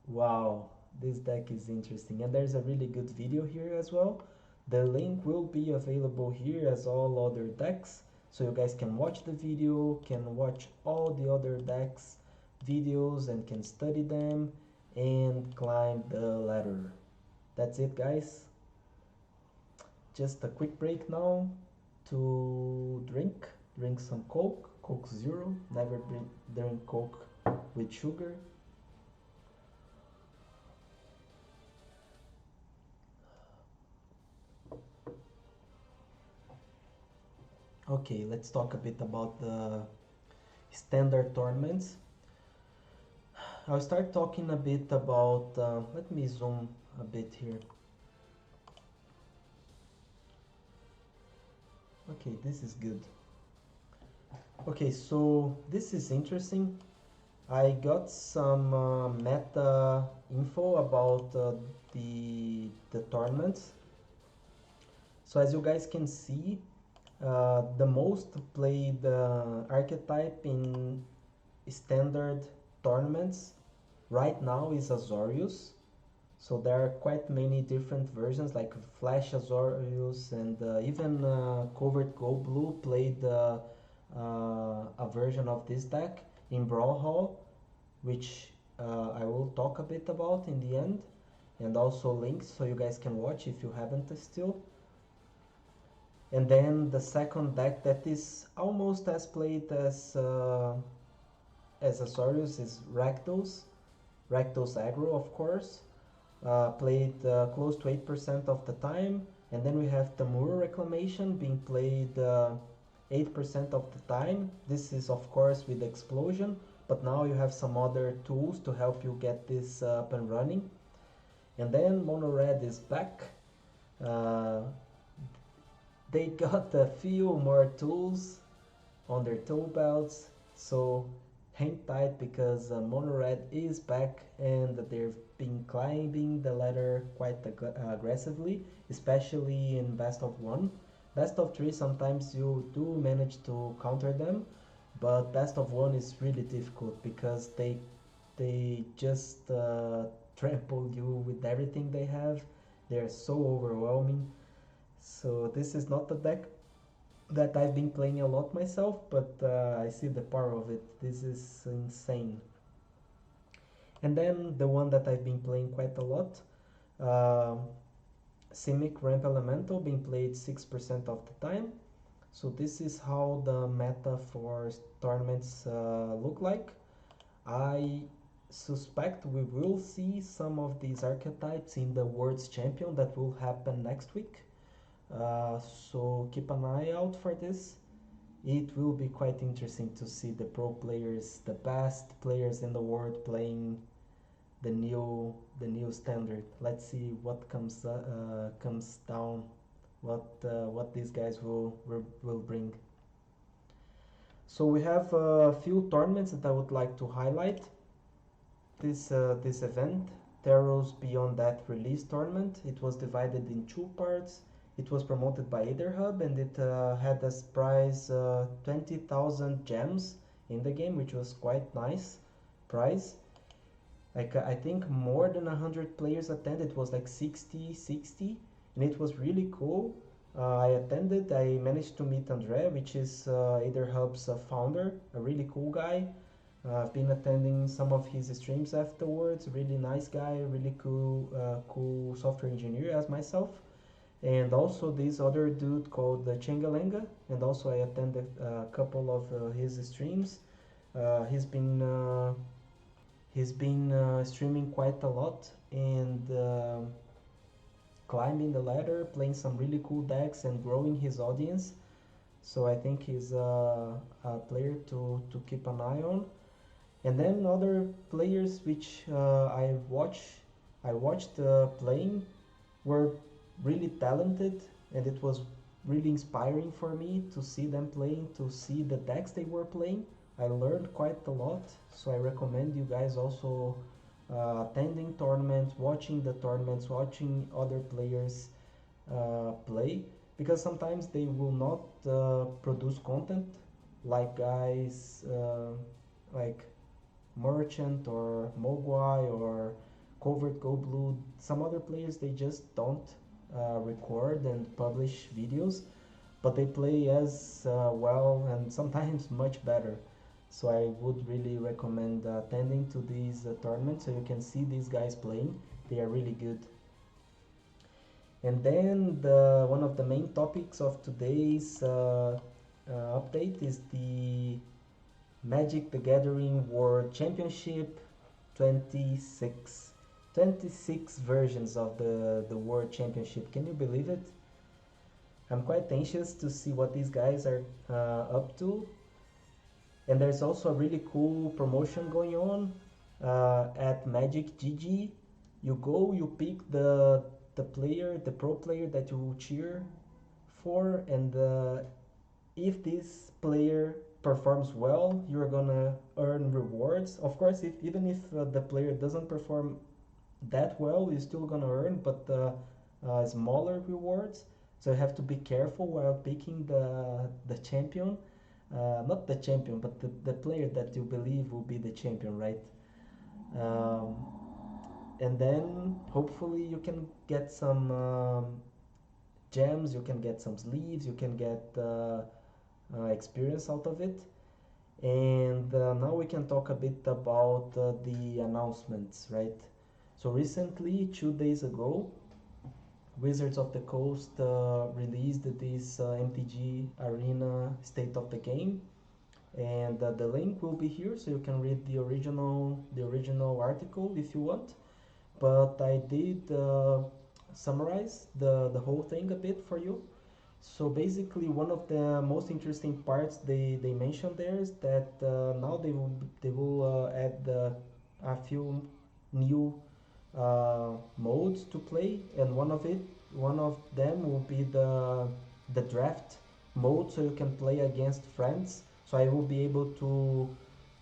[SPEAKER 1] wow, this deck is interesting. And there's a really good video here as well. The link will be available here as all other decks. So you guys can watch the video, can watch all the other decks videos and can study them and climb the ladder. That's it, guys. Just a quick break now to drink some Coke, Coke Zero. Never drink Coke with sugar. Okay, let's talk a bit about the standard tournaments. I'll start talking a bit about, let me zoom a bit here. Okay, this is good. Okay, so this is interesting. I got some meta info about the tournaments. So as you guys can see, the most played archetype in standard tournaments right now is Azorius. So there are quite many different versions like Flash Azorius, and even Covert Go Blue played a version of this deck in Brawl Hall, which I will talk a bit about in the end, and also links so you guys can watch if you haven't still. And then the second deck that is almost as played as Azorius is Rakdos. Rakdos aggro, of course. Played close to 8% of the time. And then we have Tamura Reclamation being played 8% of the time. This is of course with Explosion, but now you have some other tools to help you get this up and running. And then Mono Red is back. They got a few more tools on their tool belts, so hang tight because Mono Red is back and they've been climbing the ladder quite aggressively, especially in best of 1. Best of 3 sometimes you do manage to counter them, but best of 1 is really difficult because they just trample you with everything they have. They're so overwhelming. So this is not a deck that I've been playing a lot myself, but I see the power of it. This is insane. And then the one that I've been playing quite a lot, Simic Ramp Elemental, being played 6% of the time. So this is how the meta for tournaments look like. I suspect we will see some of these archetypes in the World's Champion that will happen next week. So keep an eye out for this. It will be quite interesting to see the pro players, the best players in the world playing the new standard. Let's see what comes down, what these guys will bring. So we have a few tournaments that I would like to highlight. This event, Taros Beyond That release tournament. It was divided in 2 parts. It was promoted by Etherhub and it had as prize 20,000 gems in the game, which was quite nice prize. Like I think more than 100 players attended. It was like 60, and it was really cool. I attended. I managed to meet Andre, which is Either Hub's founder, a really cool guy. I've been attending some of his streams afterwards. Really nice guy, really cool software engineer as myself. And also this other dude called Chengalenga, and also I attended a couple of his streams. Uh, he's been uh, he's been streaming quite a lot and climbing the ladder, playing some really cool decks and growing his audience. So I think he's a player to keep an eye on. And then other players which I watched playing were really talented, and it was really inspiring for me to see them playing, to see the decks they were playing. I learned quite a lot, so I recommend you guys also attending tournaments, watching the tournaments, watching other players play, because sometimes they will not produce content like guys like Merchant or Mogwai or Covert Go Blue. Some other players they just don't record and publish videos, but they play as well and sometimes much better. So I would really recommend attending to these tournaments so you can see these guys playing. They are really good. And then one of the main topics of today's update is the Magic the Gathering World Championship 26. 26 versions of the World Championship. Can you believe it? I'm quite anxious to see what these guys are up to. And there's also a really cool promotion going on at Magic GG. You go, you pick the pro player that you will cheer for, and if this player performs well, you're gonna earn rewards. Of course, even if the player doesn't perform that well, you're still gonna earn, but smaller rewards. So you have to be careful while picking the champion. Not the champion, but the player that you believe will be the champion, right? Um, and then hopefully you can get some gems, you can get some sleeves, you can get experience out of it. And now we can talk a bit about the announcements, right? So recently, 2 days ago, Wizards of the Coast released this MTG Arena State of the Game, and the link will be here, so you can read the original article if you want. But I did summarize the whole thing a bit for you. So basically, one of the most interesting parts they mentioned there is that now they will add a few new modes to play, and one of them will be the draft mode, so you can play against friends. So I will be able to,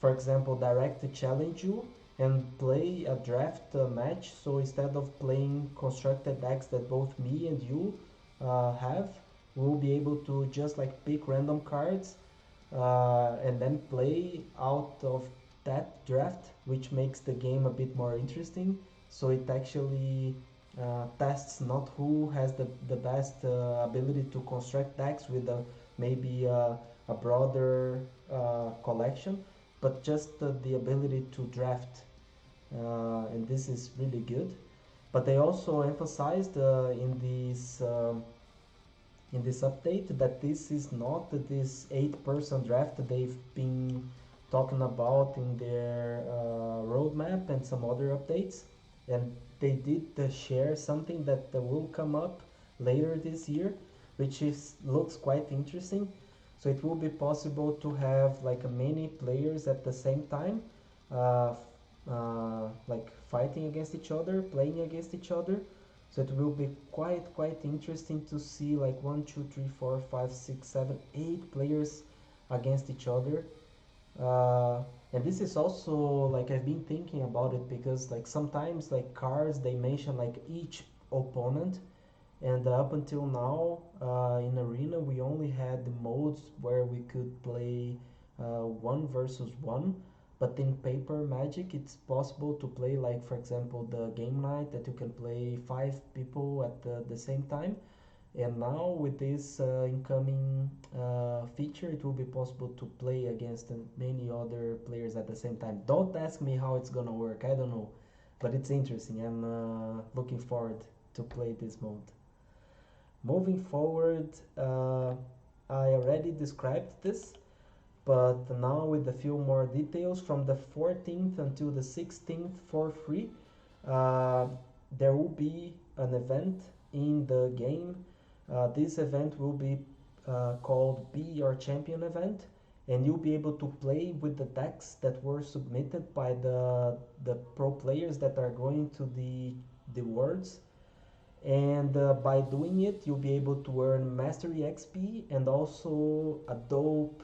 [SPEAKER 1] for example, direct challenge you and play a draft match. So instead of playing constructed decks that both me and you have, we'll be able to just like pick random cards and then play out of that draft, which makes the game a bit more interesting. So it actually tests not who has the best ability to construct decks with maybe a broader collection, but just the ability to draft. And this is really good. But they also emphasized in this update that this is not this 8-person draft that they've been talking about in their roadmap and some other updates. And they did share something that will come up later this year, which looks quite interesting. So it will be possible to have like many players at the same time, uh, like fighting against each other, playing against each other. So it will be quite interesting to see like 1, 2, 3, 4, 5, 6, 7, 8 players against each other. And this is also like I've been thinking about it, because like sometimes like cards they mention like each opponent, and up until now in Arena we only had the modes where we could play 1 versus 1. But in paper Magic, it's possible to play, like for example the game night, that you can play 5 people at the same time. And now with this incoming feature, it will be possible to play against many other players at the same time. Don't ask me how it's gonna work, I don't know, but it's interesting. I'm looking forward to play this mode. Moving forward, I already described this, but now with a few more details. From the 14th until the 16th for free, uh, there will be an event in the game. This event will be called Be Your Champion event, and you'll be able to play with the decks that were submitted by the pro players that are going to the worlds. And by doing it, you'll be able to earn Mastery XP and also a dope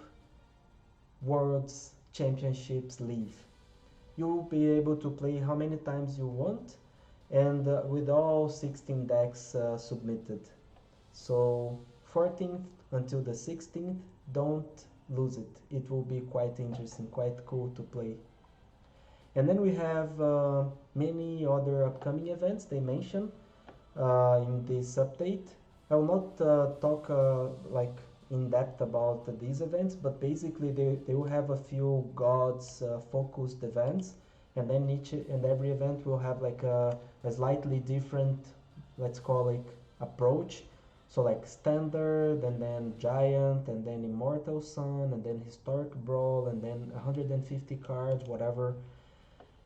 [SPEAKER 1] World's Championship sleeve. You'll be able to play how many times you want, and with all 16 decks submitted. So 14th until the 16th, don't lose it. It will be quite interesting, quite cool to play. And then we have many other upcoming events they mention in this update. I will not talk like in depth about these events, but basically they will have a few gods focused events, and then each and every event will have like a slightly different, let's call it, approach. So like standard, and then giant, and then immortal sun, and then historic brawl, and then 150 cards, whatever.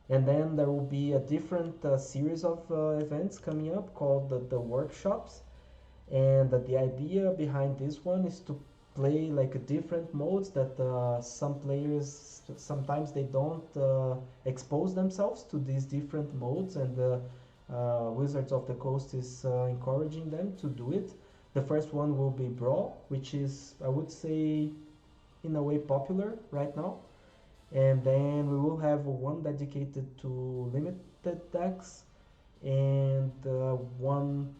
[SPEAKER 1] And then there will be a different series of events coming up called the workshops. And the idea behind this one is to play like different modes that some players sometimes they don't expose themselves to these different modes, and Wizards of the Coast is encouraging them to do it. The first one will be Brawl, which is, I would say, in a way popular right now. And then we will have one dedicated to limited decks, and one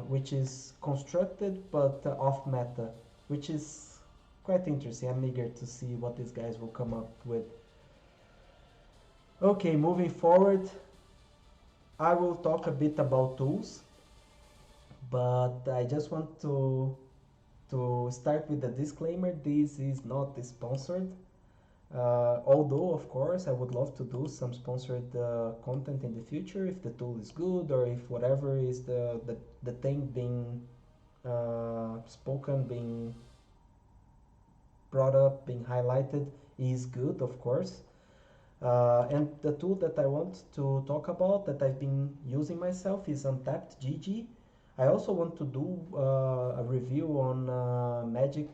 [SPEAKER 1] which is constructed but off meta, which is quite interesting. I'm eager to see what these guys will come up with. Okay, moving forward, I will talk a bit about tools, but I just want to start with a disclaimer. This is not sponsored. Although, of course, I would love to do some sponsored content in the future if the tool is good, or if whatever is the thing being spoken, being brought up, being highlighted is good, of course. And the tool that I want to talk about that I've been using myself is Untapped GG. I also want to do a review on Magic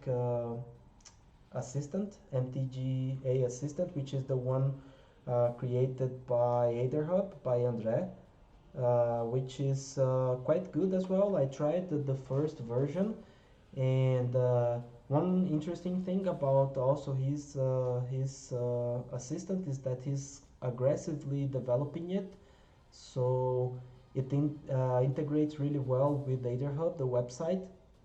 [SPEAKER 1] Assistant, MTGA Assistant, which is the one created by Aetherhub, by Andre, which is quite good as well. I tried the first version, and one interesting thing about also his assistant is that he's aggressively developing it, so it integrates really well with Aetherhub, the website.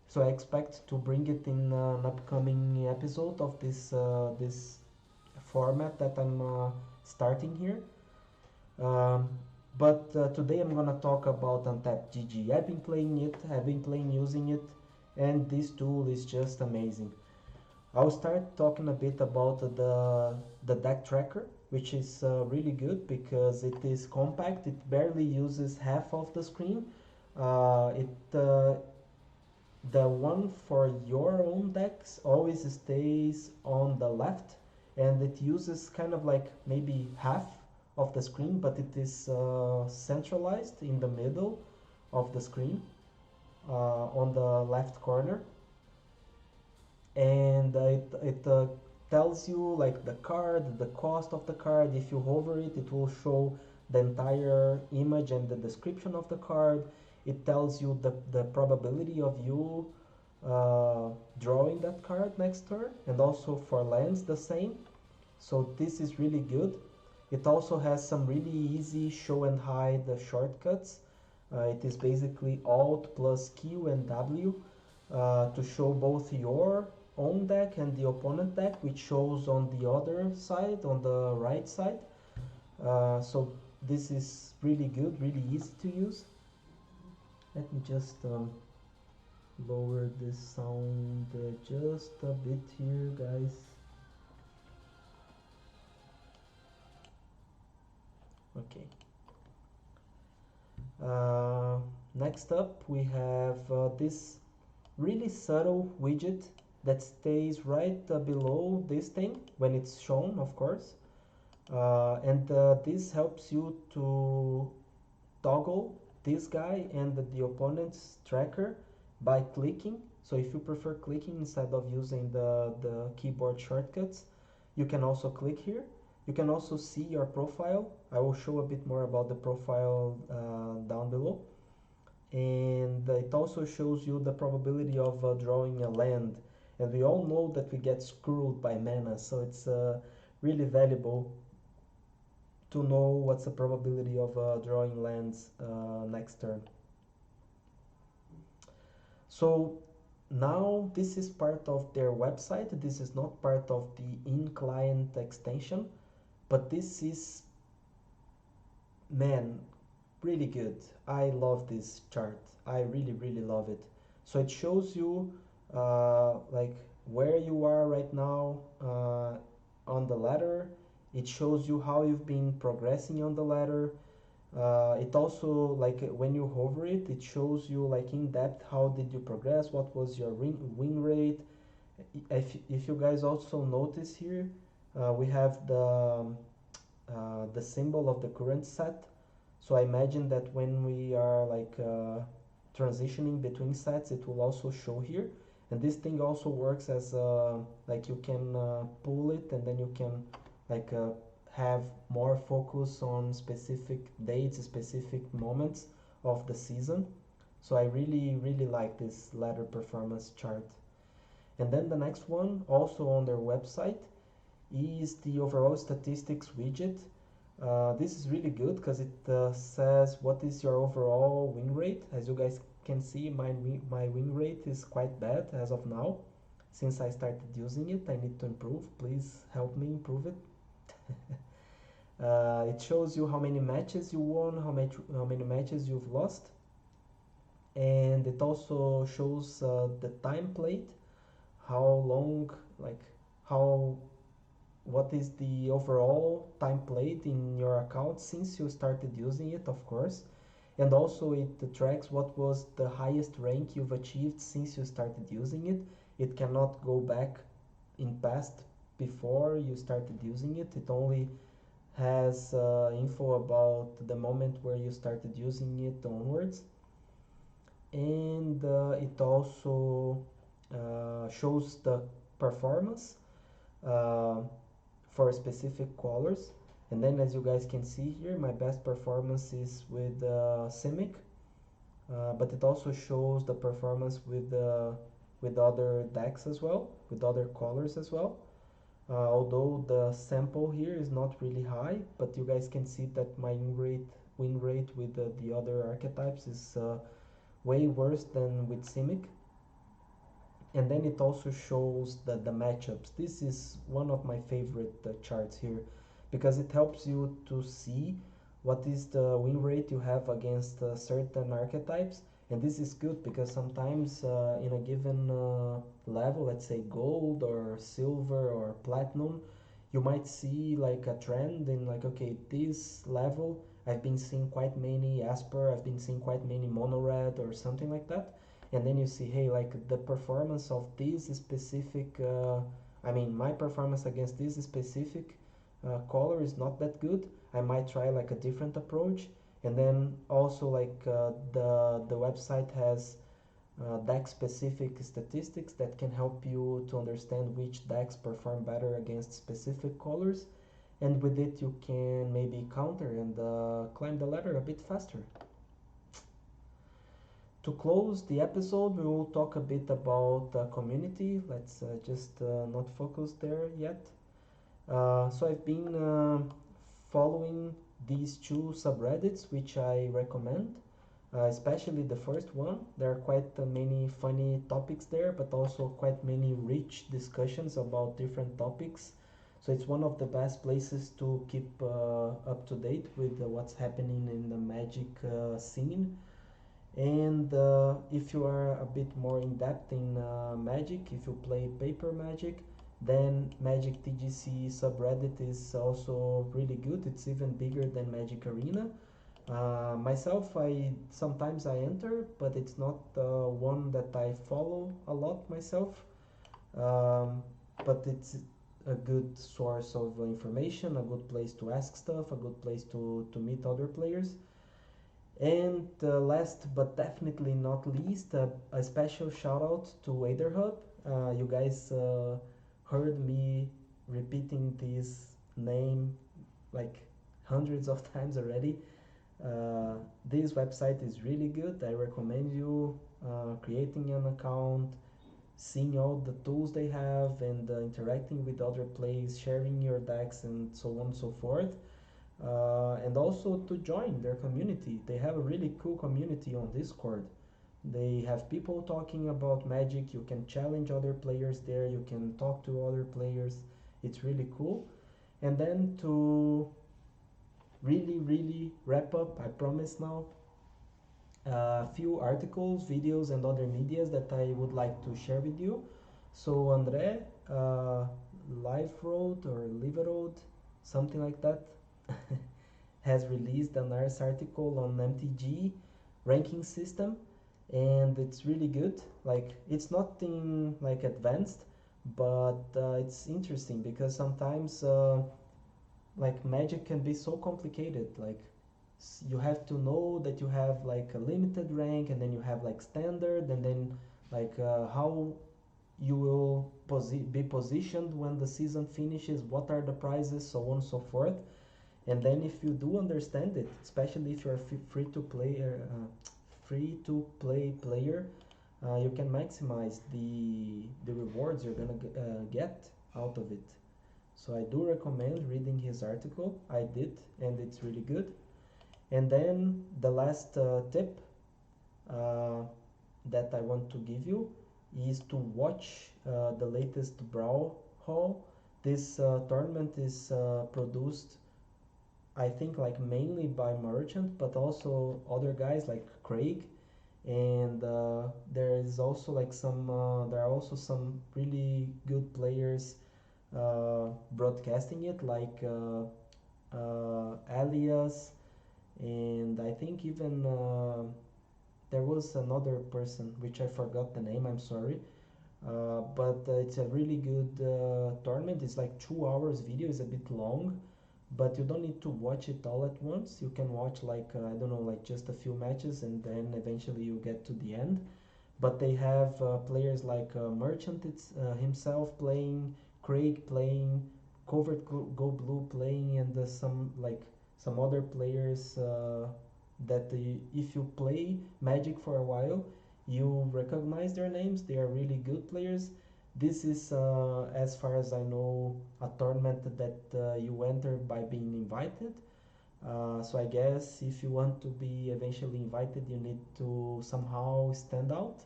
[SPEAKER 1] So I expect to bring it in an upcoming episode of this format that I'm starting here. But today I'm gonna talk about Untapped GG. I've been playing it, I've been playing using it, and this tool is just amazing. I'll start talking a bit about the deck tracker, which is really good because it is compact. It barely uses half of the screen. The one for your own decks always stays on the left, and it uses kind of like maybe half of the screen, but it is centralized in the middle of the screen on the left corner. And it tells you like the card, the cost of the card. If you hover it, it will show the entire image and the description of the card. It tells you the probability of you drawing that card next turn, and also for lands the same. So this is really good. It also has some really easy show and hide shortcuts. It is basically Alt plus Q and W to show both your own deck and the opponent deck, which shows on the other side, on the right side. So this is really good, really easy to use. Let me just lower this sound just a bit here, guys. Okay. Next up we have this really subtle widget that stays right below this thing when it's shown, of course. And this helps you to toggle this guy and the opponent's tracker by clicking. So if you prefer clicking instead of using the keyboard shortcuts, you can also click here. You can also see your profile. I will show a bit more about the profile down below. And it also shows you the probability of drawing a land. And we all know that we get screwed by mana, so it's really valuable to know what's the probability of drawing lands next turn. So now this is part of their website. This is not part of the in-client extension, but this is, man, really good. I love this chart. I really love it. So it shows you like where you are right now on the ladder. It shows you how you've been progressing on the ladder. It also, like when you hover it, it shows you like in depth how did you progress, what was your win rate. If you guys also notice here, we have the symbol of the current set. So I imagine that when we are like transitioning between sets, it will also show here. And this thing also works as like you can pull it and then you can like have more focus on specific dates, specific moments of the season. So I really like this ladder performance chart. And then the next one, also on their website, is the overall statistics widget. This is really good because it says what is your overall win rate. As you guys can see, my win rate is quite bad as of now. Since I started using it, I need to improve. Please help me improve it. It shows you how many matches you won, how many matches you've lost, and it also shows the time played, how long, like how what is the overall time played in your account since you started using it, of course. And also it tracks what was the highest rank you've achieved since you started using it. It cannot go back in past before you started using it. It only has info about the moment where you started using it onwards. And it also shows the performance for specific colors. And then as you guys can see here, my best performance is with Simic, but it also shows the performance with other decks as well, with other colors as well. Although the sample here is not really high, but you guys can see that my win rate with the other archetypes is way worse than with Simic. And then it also shows the matchups. This is one of my favorite charts here because it helps you to see what is the win rate you have against certain archetypes. And this is good because sometimes in a given level, let's say gold or silver or platinum, you might see like a trend in like, okay, this level I've been seeing quite many Asper, I've been seeing quite many mono red or something like that. And then you see, hey, like the performance of this specific I mean my performance against this specific color is not that good. I might try like a different approach. And then also like the website has deck specific statistics that can help you to understand which decks perform better against specific colors, and with it you can maybe counter and climb the ladder a bit faster. To close the episode, we will talk a bit about the community. Let's just not focus there yet. So I've been following these two subreddits, which I recommend. especially the first one. There are quite many funny topics there, but also quite many rich discussions about different topics. So it's one of the best places to keep up to date with what's happening in the Magic scene. And if you are a bit more in depth in Magic, if you play paper Magic, then Magic TGC subreddit is also really good. It's even bigger than Magic Arena. Myself, I sometimes I enter, but it's not one that I follow a lot myself. Um, but it's a good source of information, a good place to ask stuff, a good place to meet other players. And last but definitely not least, a special shout out to WaderHub. You guys heard me repeating this name like hundreds of times already. This website is really good. I recommend you creating an account, seeing all the tools they have, and interacting with other players, sharing your decks, and so on and so forth. And also to join their community. They have a really cool community on Discord. They have people talking about Magic. You can challenge other players there. You can talk to other players. It's really cool. And then to really wrap up, I promise now, a few articles, videos, and other medias that I would like to share with you. So André, Life Road or Live Road, something like that, has released a nice article on MTG ranking system, and it's really good. Like it's nothing like advanced, but it's interesting because sometimes like Magic can be so complicated. Like you have to know that you have like a limited rank, and then you have like standard, and then like how you will be positioned when the season finishes, what are the prizes, so on and so forth. And then if you do understand it, especially if you're free to play player, you can maximize the rewards you're gonna get out of it. So I do recommend reading his article. I did, and it's really good. And then the last tip uh, that I want to give you is to watch the latest Brawl Hall. This tournament is produced, I think, like mainly by Merchant, but also other guys like Craig. And there is also like there are also some really good players broadcasting it, like Alias, and I think even there was another person which I forgot the name. I'm sorry, but it's a really good tournament. It's like 2 hours video. It's a bit long, but you don't need to watch it all at once. You can watch like I don't know, like just a few matches, and then eventually you get to the end. But they have players like Merchant himself playing, Craig playing, Covert Go Blue playing, and some other players that if you play Magic for a while, you recognize their names. They are really good players. This is, as far as I know, a tournament that you enter by being invited. So I guess if you want to be eventually invited, you need to somehow stand out.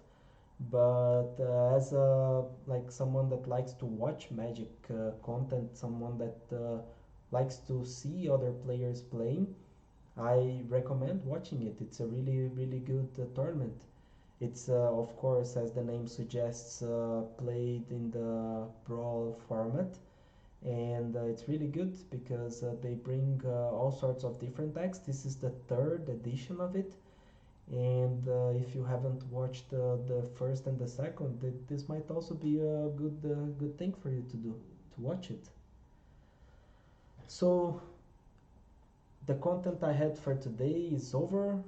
[SPEAKER 1] But as like someone that likes to watch Magic content, someone that likes to see other players playing, I recommend watching it. It's a really good tournament. It's of course, as the name suggests, played in the brawl format, and it's really good because they bring all sorts of different decks. This is the third edition of it, and if you haven't watched the first and the second, this might also be a good thing for you to do, to watch it. So the content I had for today is over.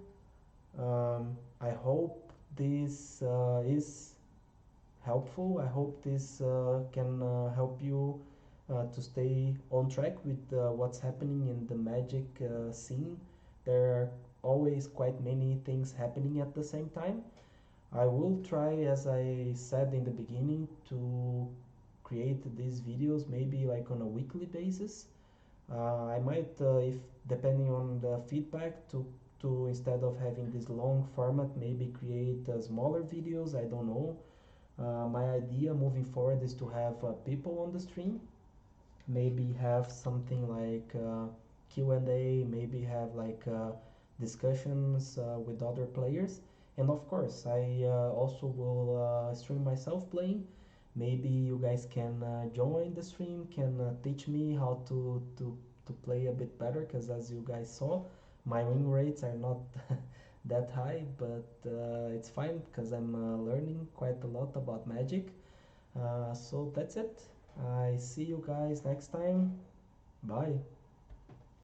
[SPEAKER 1] I hope this is helpful. I hope this can help you to stay on track with what's happening in the Magic scene. There are always quite many things happening at the same time. I will try, as I said in the beginning, to create these videos maybe like on a weekly basis. I might, if depending on the feedback, to to, instead of having this long format, maybe create smaller videos. I don't know. My idea moving forward is to have people on the stream, maybe have something like Q&A, maybe have like discussions with other players. And of course, I also will stream myself playing. Maybe you guys can join the stream, can teach me how to play a bit better, because as you guys saw, my win rates are not that high, but it's fine because I'm learning quite a lot about Magic. So that's it. I see you guys next time. Bye.